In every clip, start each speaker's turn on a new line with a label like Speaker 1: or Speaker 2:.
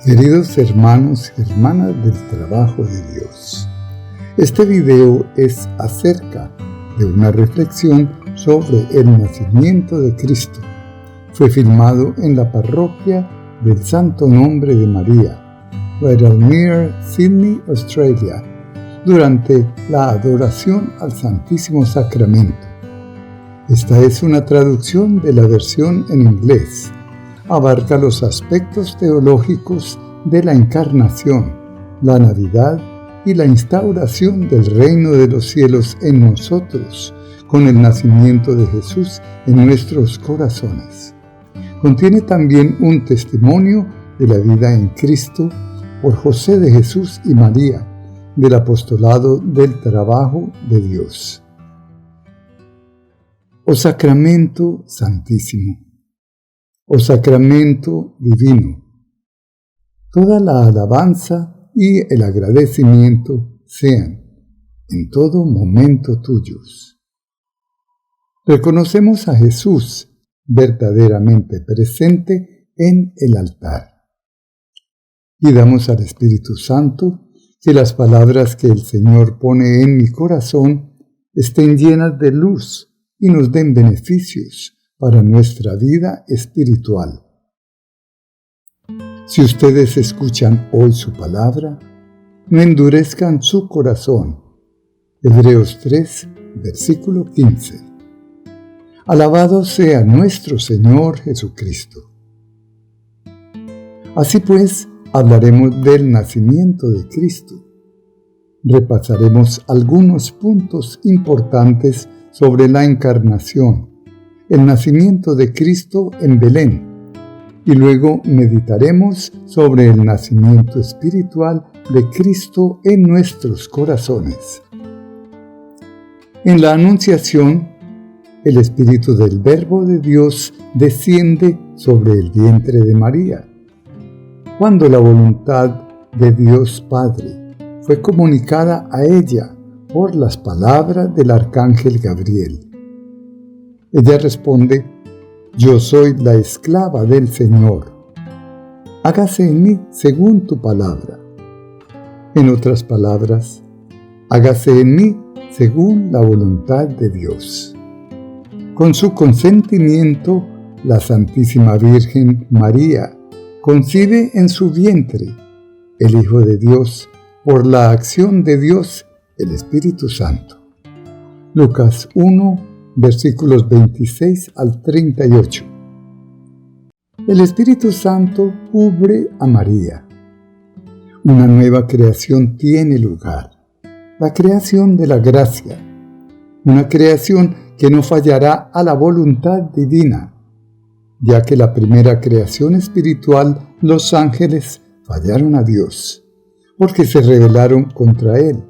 Speaker 1: Queridos hermanos y hermanas del trabajo de Dios, este video es acerca de una reflexión sobre el nacimiento de Cristo. Fue filmado en la parroquia del Santo Nombre de María, Rydalmere, Sydney, Australia, durante la adoración al Santísimo Sacramento. Esta es una traducción de la versión en inglés. Abarca los aspectos teológicos de la encarnación, la Navidad y la instauración del reino de los cielos en nosotros, con el nacimiento de Jesús en nuestros corazones. Contiene también un testimonio de la vida en Cristo por José de Jesús y María, del apostolado del trabajo de Dios. Oh Sacramento Santísimo, oh Sacramento Divino, toda la alabanza y el agradecimiento sean en todo momento tuyos. Reconocemos a Jesús verdaderamente presente en el altar. Pidamos al Espíritu Santo que las palabras que el Señor pone en mi corazón estén llenas de luz y nos den beneficios para nuestra vida espiritual. Si ustedes escuchan hoy su palabra, no endurezcan su corazón. Hebreos 3, versículo 15. Alabado sea nuestro Señor Jesucristo. Así pues, hablaremos del nacimiento de Cristo. Repasaremos algunos puntos importantes sobre la encarnación, el nacimiento de Cristo en Belén, y luego meditaremos sobre el nacimiento espiritual de Cristo en nuestros corazones. En la Anunciación, el Espíritu del Verbo de Dios desciende sobre el vientre de María, cuando la voluntad de Dios Padre fue comunicada a ella por las palabras del arcángel Gabriel. Ella responde: Yo soy la esclava del Señor. Hágase en mí según tu palabra. En otras palabras, hágase en mí según la voluntad de Dios. Con su consentimiento, la Santísima Virgen María concibe en su vientre el Hijo de Dios por la acción de Dios, el Espíritu Santo. Lucas 1, versículos 26 al 38. El Espíritu Santo cubre a María. Una nueva creación tiene lugar, la creación de la gracia, una creación que no fallará a la voluntad divina, ya que la primera creación espiritual, los ángeles, fallaron a Dios, porque se rebelaron contra Él.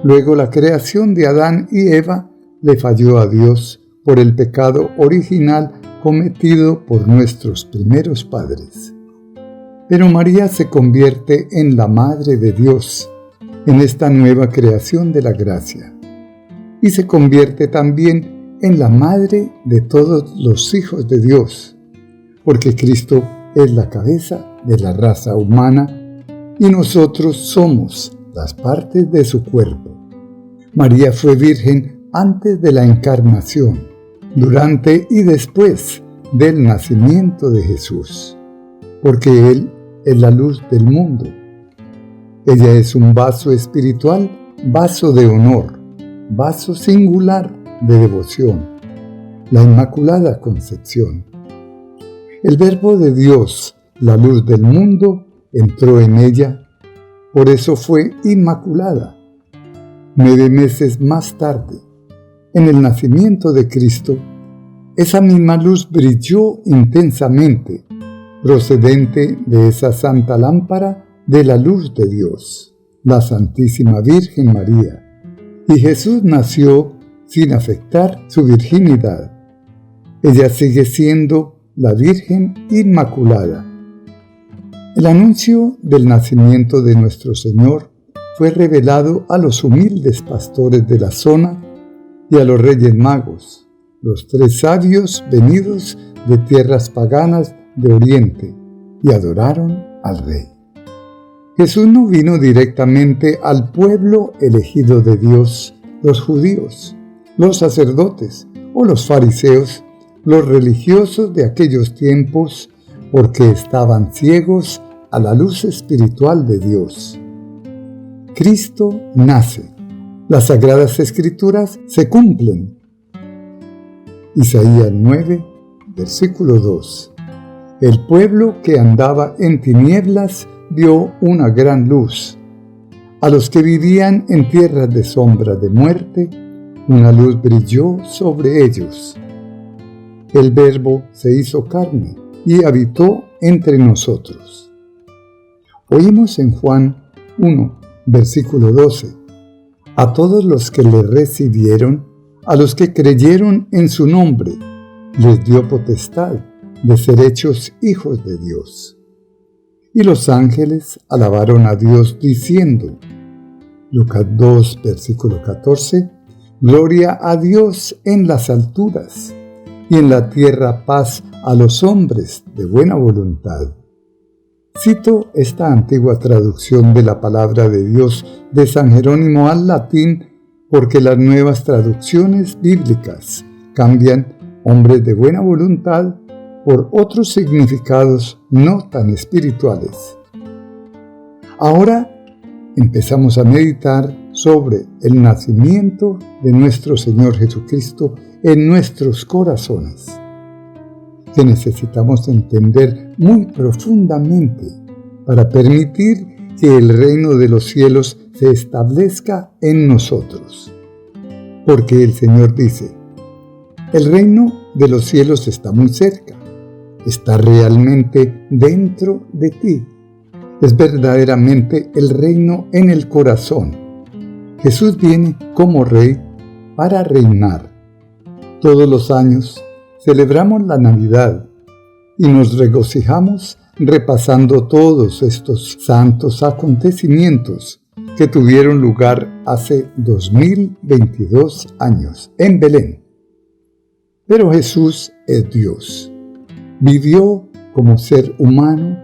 Speaker 1: Luego la creación de Adán y Eva le falló a Dios por el pecado original cometido por nuestros primeros padres. Pero María se convierte en la Madre de Dios, en esta nueva creación de la gracia, y se convierte también en la Madre de todos los hijos de Dios, porque Cristo es la cabeza de la raza humana y nosotros somos las partes de su cuerpo. María fue virgen antes de la encarnación, durante y después del nacimiento de Jesús, porque Él es la luz del mundo. Ella es un vaso espiritual, vaso de honor, vaso singular de devoción, la Inmaculada Concepción. El Verbo de Dios, la luz del mundo, entró en ella, por eso fue inmaculada. 9 meses más tarde, en el nacimiento de Cristo, esa misma luz brilló intensamente, procedente de esa santa lámpara de la luz de Dios, la Santísima Virgen María, y Jesús nació sin afectar su virginidad. Ella sigue siendo la Virgen Inmaculada. El anuncio del nacimiento de nuestro Señor fue revelado a los humildes pastores de la zona y a los reyes magos, los 3 sabios venidos de tierras paganas de Oriente, y adoraron al Rey. Jesús no vino directamente al pueblo elegido de Dios, los judíos, los sacerdotes o los fariseos, los religiosos de aquellos tiempos, porque estaban ciegos a la luz espiritual de Dios. Cristo nace. Las Sagradas Escrituras se cumplen. Isaías 9, versículo 2. El pueblo que andaba en tinieblas vio una gran luz. A los que vivían en tierras de sombra de muerte, una luz brilló sobre ellos. El Verbo se hizo carne y habitó entre nosotros. Oímos en Juan 1, versículo 12. A todos los que le recibieron, a los que creyeron en su nombre, les dio potestad de ser hechos hijos de Dios. Y los ángeles alabaron a Dios diciendo, Lucas 2, versículo 14, Gloria a Dios en las alturas, y en la tierra paz a los hombres de buena voluntad. Cito esta antigua traducción de la palabra de Dios de San Jerónimo al latín porque las nuevas traducciones bíblicas cambian hombres de buena voluntad por otros significados no tan espirituales. Ahora empezamos a meditar sobre el nacimiento de nuestro Señor Jesucristo en nuestros corazones, que necesitamos entender muy profundamente para permitir que el reino de los cielos se establezca en nosotros. Porque el Señor dice, el reino de los cielos está muy cerca, está realmente dentro de ti. Es verdaderamente el reino en el corazón. Jesús viene como Rey para reinar. Todos los años celebramos la Navidad y nos regocijamos repasando todos estos santos acontecimientos que tuvieron lugar hace 2022 años en Belén. Pero Jesús es Dios. Vivió como ser humano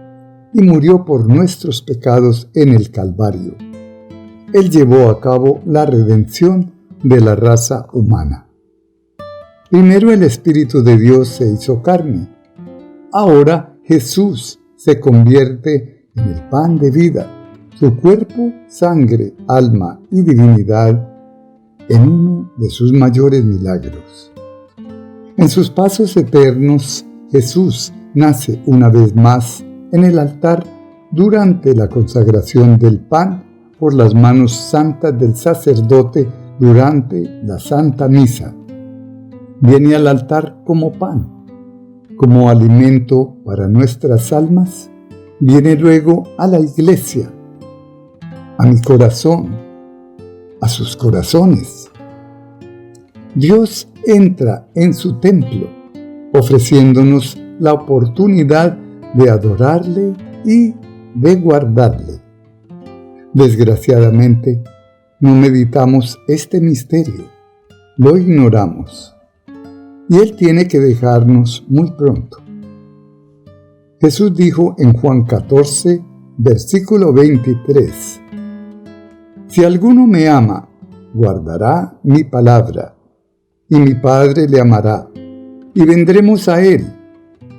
Speaker 1: y murió por nuestros pecados en el Calvario. Él llevó a cabo la redención de la raza humana. Primero el Espíritu de Dios se hizo carne. Ahora Jesús se convierte en el pan de vida, su cuerpo, sangre, alma y divinidad, en uno de sus mayores milagros. En sus pasos eternos, Jesús nace una vez más en el altar durante la consagración del pan por las manos santas del sacerdote durante la Santa Misa. Viene al altar como pan, como alimento para nuestras almas. Viene luego a la iglesia, a mi corazón, a sus corazones. Dios entra en su templo, ofreciéndonos la oportunidad de adorarle y de guardarle. Desgraciadamente, no meditamos este misterio, lo ignoramos, y Él tiene que dejarnos muy pronto. Jesús dijo en Juan 14, versículo 23, Si alguno me ama, guardará mi palabra, y mi Padre le amará, y vendremos a Él,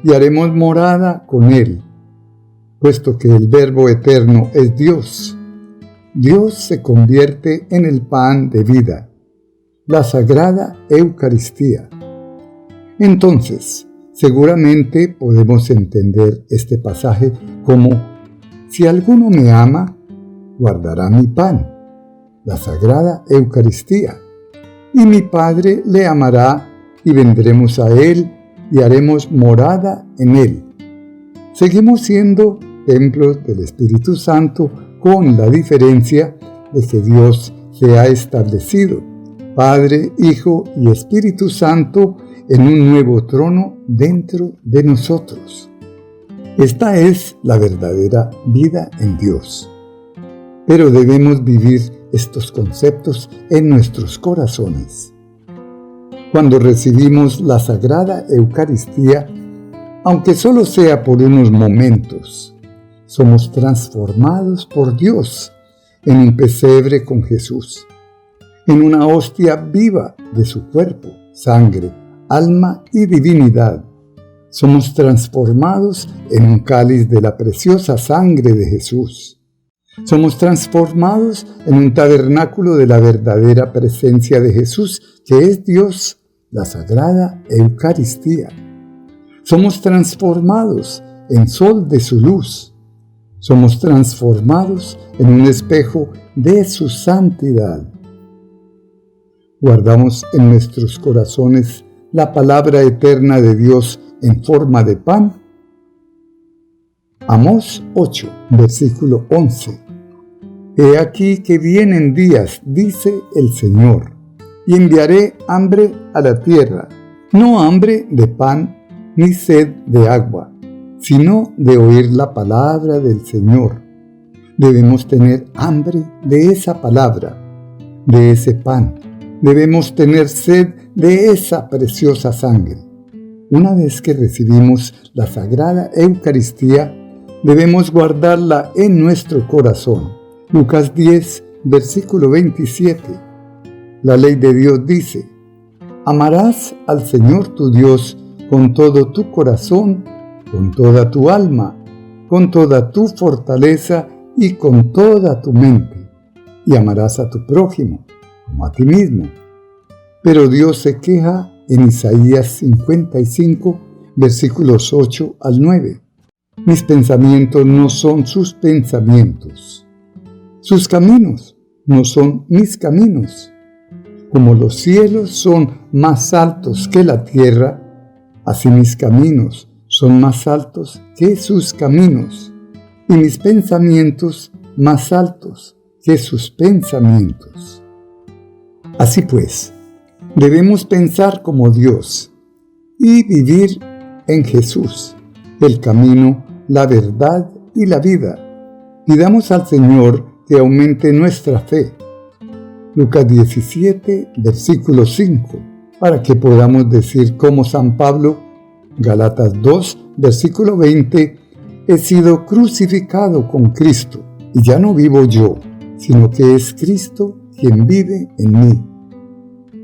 Speaker 1: y haremos morada con Él, puesto que el Verbo eterno es Dios. Dios se convierte en el pan de vida, la Sagrada Eucaristía. Entonces, seguramente podemos entender este pasaje como, si alguno me ama, guardará mi pan, la Sagrada Eucaristía, y mi Padre le amará, y vendremos a Él, y haremos morada en Él. Seguimos siendo templos del Espíritu Santo con la diferencia de que Dios se ha establecido, Padre, Hijo y Espíritu Santo, en un nuevo trono dentro de nosotros. Esta es la verdadera vida en Dios. Pero debemos vivir estos conceptos en nuestros corazones. Cuando recibimos la Sagrada Eucaristía, aunque solo sea por unos momentos, somos transformados por Dios en un pesebre con Jesús, en una hostia viva de su cuerpo, sangre, alma y divinidad. Somos transformados en un cáliz de la preciosa sangre de Jesús. Somos transformados en un tabernáculo de la verdadera presencia de Jesús, que es Dios, la Sagrada Eucaristía. Somos transformados en sol de su luz. Somos transformados en un espejo de su santidad. Guardamos en nuestros corazones la palabra eterna de Dios en forma de pan. Amós 8, versículo 11. He aquí que vienen días, dice el Señor, y enviaré hambre a la tierra, no hambre de pan ni sed de agua, sino de oír la palabra del Señor. Debemos tener hambre de esa palabra, de ese pan. Debemos tener sed de esa preciosa sangre. Una vez que recibimos la Sagrada Eucaristía, debemos guardarla en nuestro corazón. Lucas 10, versículo 27. La ley de Dios dice: amarás al Señor tu Dios con todo tu corazón, con toda tu alma, con toda tu fortaleza y con toda tu mente, y amarás a tu prójimo como a ti mismo. Pero Dios se queja en Isaías 55, versículos 8 al 9. Mis pensamientos no son sus pensamientos. Sus caminos no son mis caminos. Como los cielos son más altos que la tierra, así mis caminos son más altos que sus caminos, y mis pensamientos más altos que sus pensamientos. Así pues, debemos pensar como Dios y vivir en Jesús, el camino, la verdad y la vida. Pidamos al Señor que aumente nuestra fe. Lucas 17, versículo 5, para que podamos decir como San Pablo, Gálatas 2, versículo 20, he sido crucificado con Cristo, y ya no vivo yo, sino que es Cristo quien vive en mí.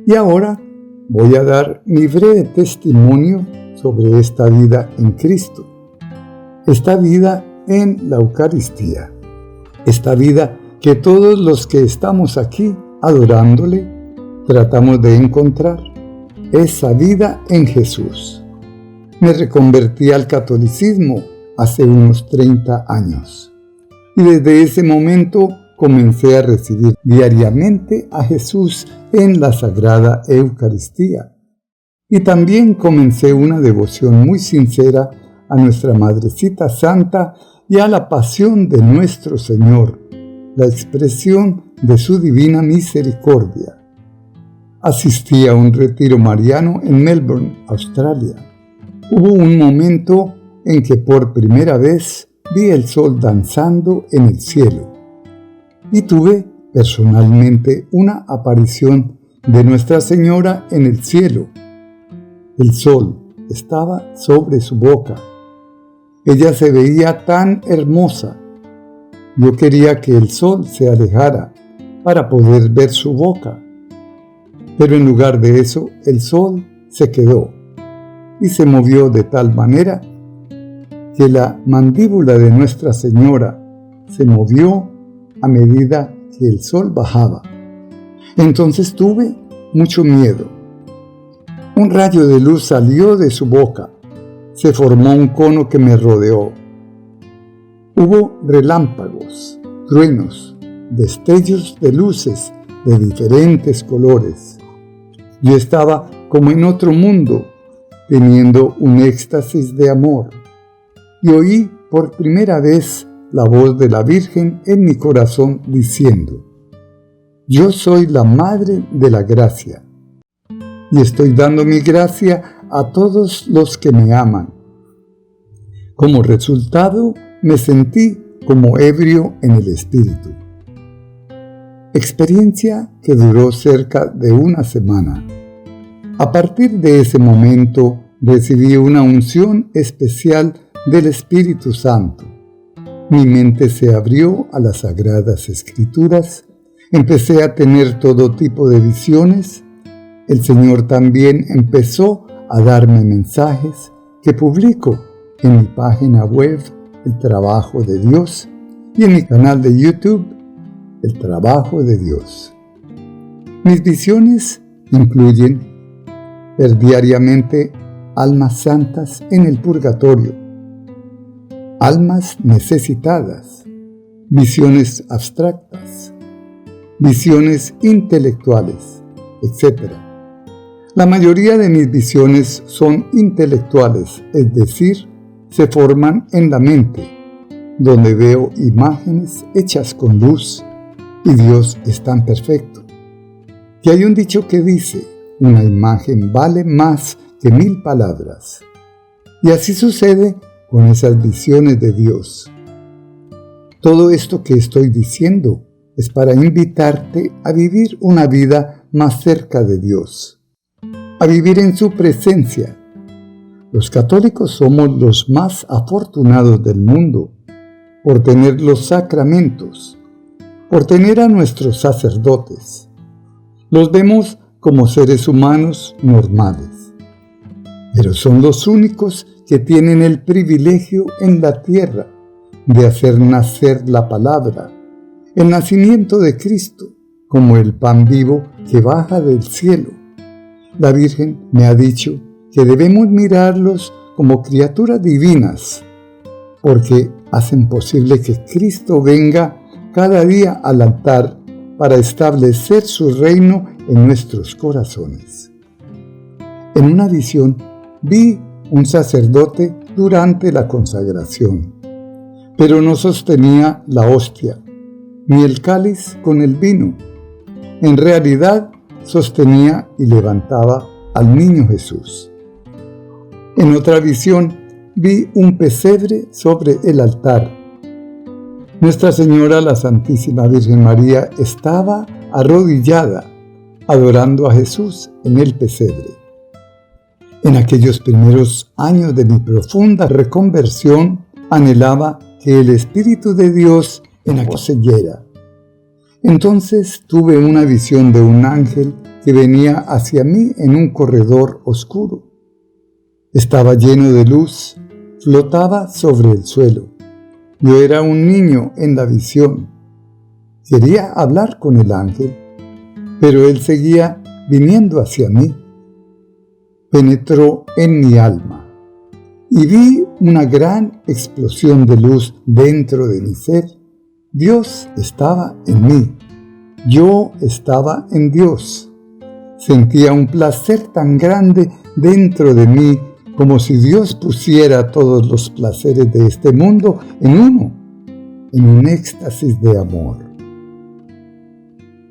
Speaker 1: Y ahora voy a dar mi breve testimonio sobre esta vida en Cristo, esta vida en la Eucaristía. Esta vida que todos los que estamos aquí adorándole tratamos de encontrar, esa vida en Jesús. Me reconvertí al catolicismo hace unos 30 años y desde ese momento comencé a recibir diariamente a Jesús en la Sagrada Eucaristía y también comencé una devoción muy sincera a nuestra Madrecita Santa y a la pasión de nuestro Señor, la expresión de su divina misericordia. Asistí a un retiro mariano en Melbourne, Australia. Hubo un momento en que por primera vez vi el sol danzando en el cielo y tuve personalmente una aparición de Nuestra Señora en el cielo. El sol estaba sobre su boca. Ella se veía tan hermosa. Yo quería que el sol se alejara para poder ver su boca. Pero en lugar de eso, el sol se quedó y se movió de tal manera que la mandíbula de Nuestra Señora se movió a medida que el sol bajaba. Entonces tuve mucho miedo. Un rayo de luz salió de su boca. Se formó un cono que me rodeó. Hubo relámpagos, truenos, destellos de luces de diferentes colores. Yo estaba como en otro mundo, teniendo un éxtasis de amor. Y oí por primera vez la voz de la Virgen en mi corazón diciendo: yo soy la Madre de la Gracia, y estoy dando mi gracia a todos los que me aman. Como resultado, me sentí como ebrio en el espíritu. Experiencia que duró cerca de una semana. A partir de ese momento, recibí una unción especial del Espíritu Santo. Mi mente se abrió a las Sagradas Escrituras, empecé a tener todo tipo de visiones. El Señor también empezó a darme mensajes que publico en mi página web, El Trabajo de Dios, y en mi canal de YouTube, El Trabajo de Dios. Mis visiones incluyen ver diariamente almas santas en el purgatorio, almas necesitadas, visiones abstractas, visiones intelectuales, etc. La mayoría de mis visiones son intelectuales, es decir, se forman en la mente, donde veo imágenes hechas con luz y Dios es tan perfecto, que hay un dicho que dice, una imagen vale más que 1000 palabras. Y así sucede con esas visiones de Dios. Todo esto que estoy diciendo es para invitarte a vivir una vida más cerca de Dios, a vivir en su presencia. Los católicos somos los más afortunados del mundo por tener los sacramentos, por tener a nuestros sacerdotes. Los vemos como seres humanos normales, pero son los únicos que tienen el privilegio en la tierra de hacer nacer la palabra, el nacimiento de Cristo, como el pan vivo que baja del cielo. La Virgen me ha dicho que debemos mirarlos como criaturas divinas, porque hacen posible que Cristo venga cada día al altar para establecer su reino en nuestros corazones. En una visión vi un sacerdote durante la consagración, pero no sostenía la hostia, ni el cáliz con el vino. En realidad sostenía y levantaba al niño Jesús. En otra visión vi un pesebre sobre el altar. Nuestra Señora, la Santísima Virgen María, estaba arrodillada, adorando a Jesús en el pesebre. En aquellos primeros años de mi profunda reconversión, anhelaba que el Espíritu de Dios en aquello poseyera. Entonces tuve una visión de un ángel que venía hacia mí en un corredor oscuro. Estaba lleno de luz, flotaba sobre el suelo. Yo era un niño en la visión. Quería hablar con el ángel, pero él seguía viniendo hacia mí. Penetró en mi alma y vi una gran explosión de luz dentro de mi ser. Dios estaba en mí. Yo estaba en Dios. Sentía un placer tan grande dentro de mí, como si Dios pusiera todos los placeres de este mundo en uno, en un éxtasis de amor.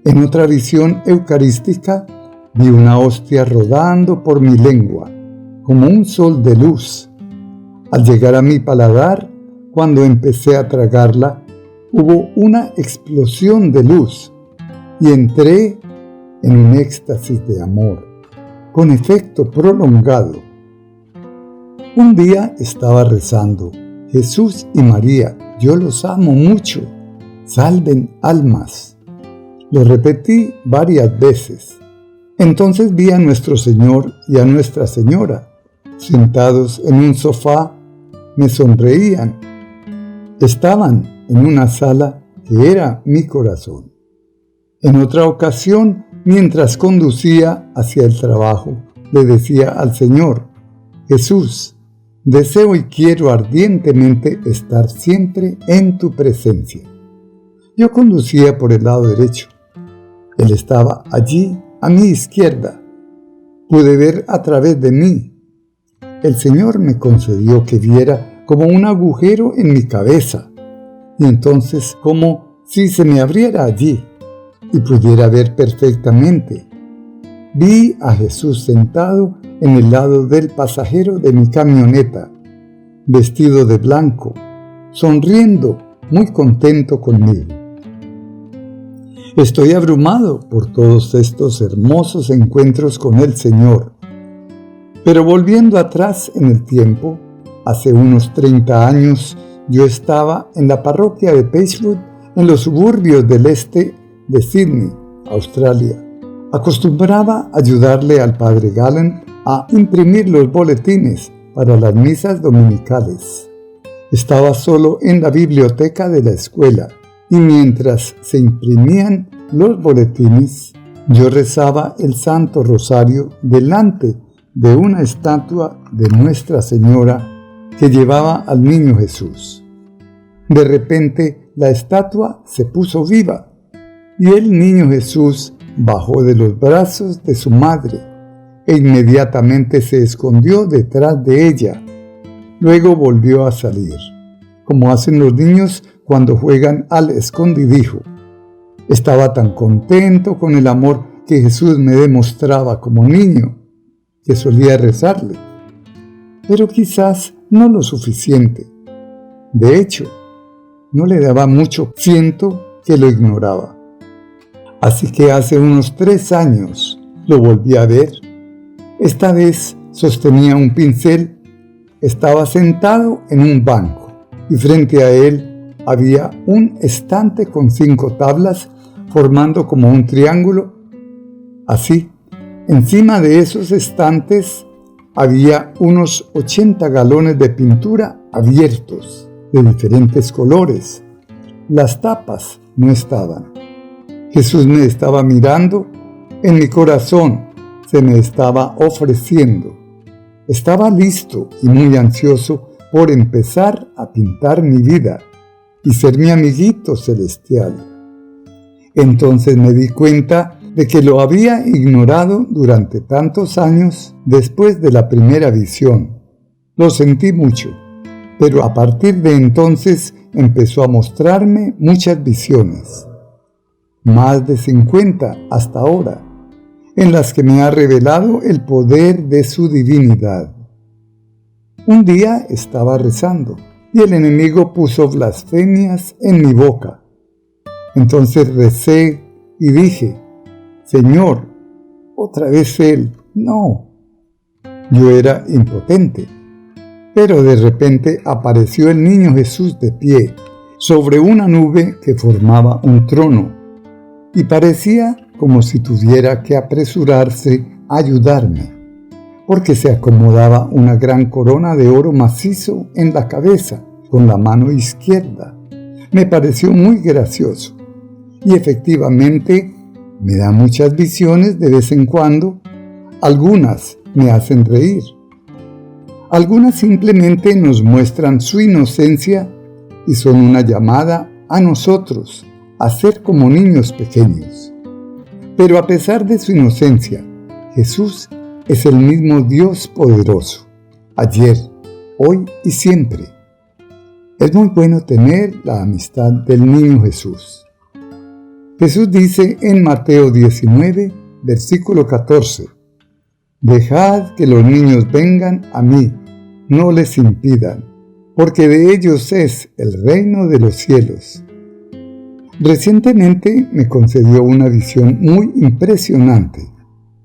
Speaker 1: En otra visión eucarística, vi una hostia rodando por mi lengua, como un sol de luz. Al llegar a mi paladar, cuando empecé a tragarla, hubo una explosión de luz y entré en un éxtasis de amor, con efecto prolongado. Un día estaba rezando, Jesús y María, yo los amo mucho, salven almas. Lo repetí varias veces. Entonces vi a nuestro Señor y a Nuestra Señora, sentados en un sofá, me sonreían. Estaban en una sala que era mi corazón. En otra ocasión, mientras conducía hacia el trabajo, le decía al Señor, Jesús, deseo y quiero ardientemente estar siempre en tu presencia. Yo conducía por el lado derecho. Él estaba allí a mi izquierda. Pude ver a través de mí. El Señor me concedió que viera como un agujero en mi cabeza, y entonces como si se me abriera allí y pudiera ver perfectamente. Vi a Jesús sentado en el lado del pasajero de mi camioneta, vestido de blanco, sonriendo, muy contento conmigo. Estoy abrumado por todos estos hermosos encuentros con el Señor. Pero volviendo atrás en el tiempo, hace unos 30 años, yo estaba en la parroquia de Pagewood, en los suburbios del este de Sydney, Australia. Acostumbraba ayudarle al padre Gallen a imprimir los boletines para las misas dominicales. Estaba solo en la biblioteca de la escuela y mientras se imprimían los boletines, yo rezaba el Santo Rosario delante de una estatua de Nuestra Señora que llevaba al niño Jesús. De repente, la estatua se puso viva y el niño Jesús bajó de los brazos de su madre e inmediatamente se escondió detrás de ella. Luego volvió a salir, como hacen los niños cuando juegan al escondidijo. Estaba tan contento con el amor que Jesús me demostraba como niño, que solía rezarle, pero quizás no lo suficiente. De hecho, no le daba mucho, siento que lo ignoraba. Así que hace unos 3 años lo volví a ver. Esta vez sostenía un pincel, estaba sentado en un banco y frente a él había un estante con 5 tablas formando como un triángulo. Así, encima de esos estantes había unos 80 galones de pintura abiertos, de diferentes colores. Las tapas no estaban. Jesús me estaba mirando, en mi corazón se me estaba ofreciendo. Estaba listo y muy ansioso por empezar a pintar mi vida y ser mi amiguito celestial. Entonces me di cuenta de que lo había ignorado durante tantos años después de la primera visión. Lo sentí mucho, pero a partir de entonces empezó a mostrarme muchas visiones, más de 50 hasta ahora, en las que me ha revelado el poder de su divinidad. Un día estaba rezando y el enemigo puso blasfemias en mi boca. Entonces recé y dije: Señor, otra vez él. No. Yo era impotente. Pero de repente apareció el niño Jesús de pie, sobre una nube que formaba un trono, y parecía como si tuviera que apresurarse a ayudarme, porque se acomodaba una gran corona de oro macizo en la cabeza, con la mano izquierda. Me pareció muy gracioso, y efectivamente me da muchas visiones de vez en cuando. Algunas me hacen reír. Algunas simplemente nos muestran su inocencia y son una llamada a nosotros a ser como niños pequeños. Pero a pesar de su inocencia, Jesús es el mismo Dios poderoso, ayer, hoy y siempre. Es muy bueno tener la amistad del niño Jesús. Jesús dice en Mateo 19, versículo 14, «Dejad que los niños vengan a mí, no les impidan, porque de ellos es el reino de los cielos». Recientemente me concedió una visión muy impresionante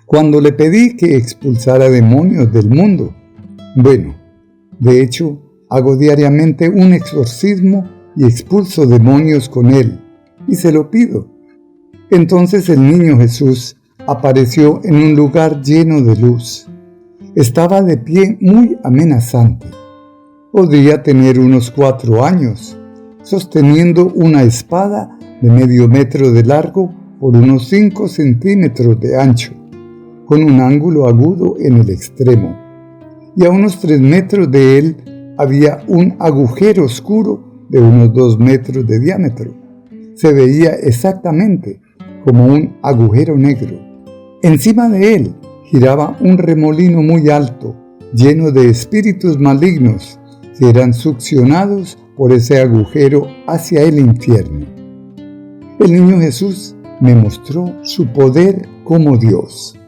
Speaker 1: cuando le pedí que expulsara demonios del mundo. Bueno, de hecho, hago diariamente un exorcismo y expulso demonios con él, y se lo pido. Entonces el niño Jesús apareció en un lugar lleno de luz. Estaba de pie muy amenazante. Podría tener unos 4 años, sosteniendo una espada de medio metro de largo por unos 5 centímetros de ancho, con un ángulo agudo en el extremo. Y a unos 3 metros de él había un agujero oscuro de unos 2 metros de diámetro. Se veía exactamente como un agujero negro. Encima de él giraba un remolino muy alto, lleno de espíritus malignos que eran succionados por ese agujero hacia el infierno. El niño Jesús me mostró su poder como Dios.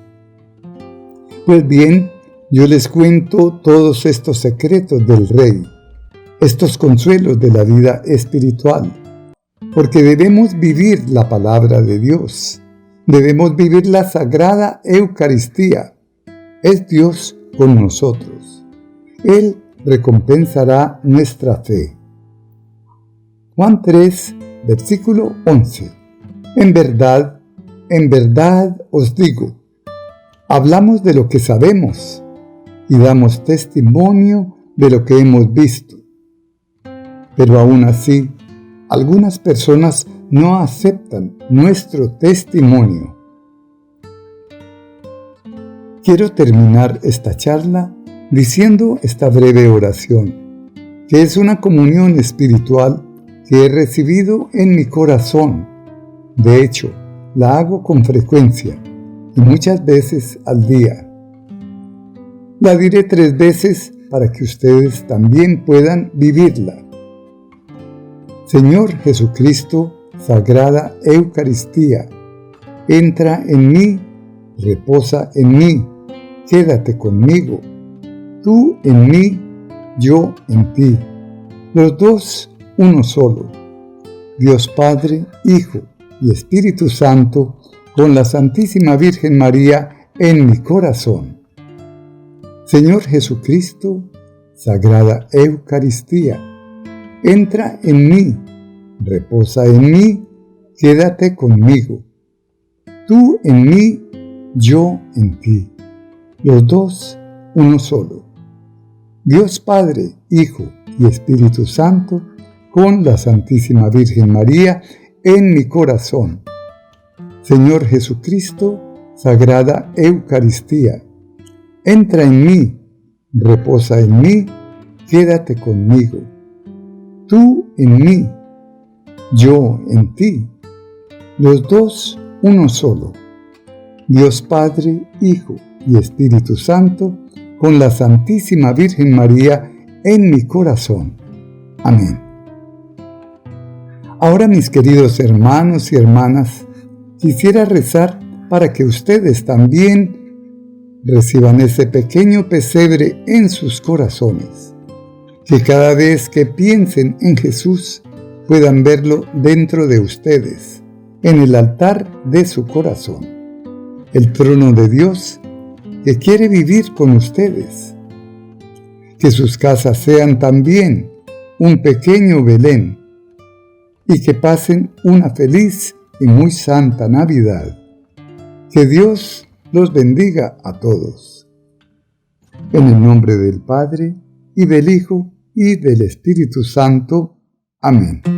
Speaker 1: Pues bien, yo les cuento todos estos secretos del Rey, estos consuelos de la vida espiritual, porque debemos vivir la palabra de Dios, debemos vivir la sagrada Eucaristía. Es Dios con nosotros. Él recompensará nuestra fe. Juan 3, versículo 11. En verdad os digo, hablamos de lo que sabemos y damos testimonio de lo que hemos visto. Pero aún así, algunas personas no aceptan nuestro testimonio. Quiero terminar esta charla diciendo esta breve oración, que es una comunión espiritual que he recibido en mi corazón. De hecho, la hago con frecuencia y muchas veces al día. La diré 3 veces para que ustedes también puedan vivirla. Señor Jesucristo, Sagrada Eucaristía, entra en mí, reposa en mí, quédate conmigo, tú en mí, yo en ti, los dos uno solo, Dios Padre, Hijo y Espíritu Santo, con la Santísima Virgen María en mi corazón. Señor Jesucristo, Sagrada Eucaristía, entra en mí, reposa en mí, quédate conmigo, tú en mí, yo en ti, los dos uno solo, Dios Padre, Hijo y Espíritu Santo, con la Santísima Virgen María en mi corazón. Señor Jesucristo, Sagrada Eucaristía, entra en mí, reposa en mí, quédate conmigo, tú en mí, yo en ti, los dos uno solo, Dios Padre, Hijo y Espíritu Santo, con la Santísima Virgen María en mi corazón. Amén. Ahora, mis queridos hermanos y hermanas, quisiera rezar para que ustedes también reciban ese pequeño pesebre en sus corazones. Que cada vez que piensen en Jesús puedan verlo dentro de ustedes, en el altar de su corazón, el trono de Dios que quiere vivir con ustedes. Que sus casas sean también un pequeño Belén y que pasen una feliz y muy santa Navidad. Que Dios los bendiga a todos. En el nombre del Padre, y del Hijo, y del Espíritu Santo. Amén.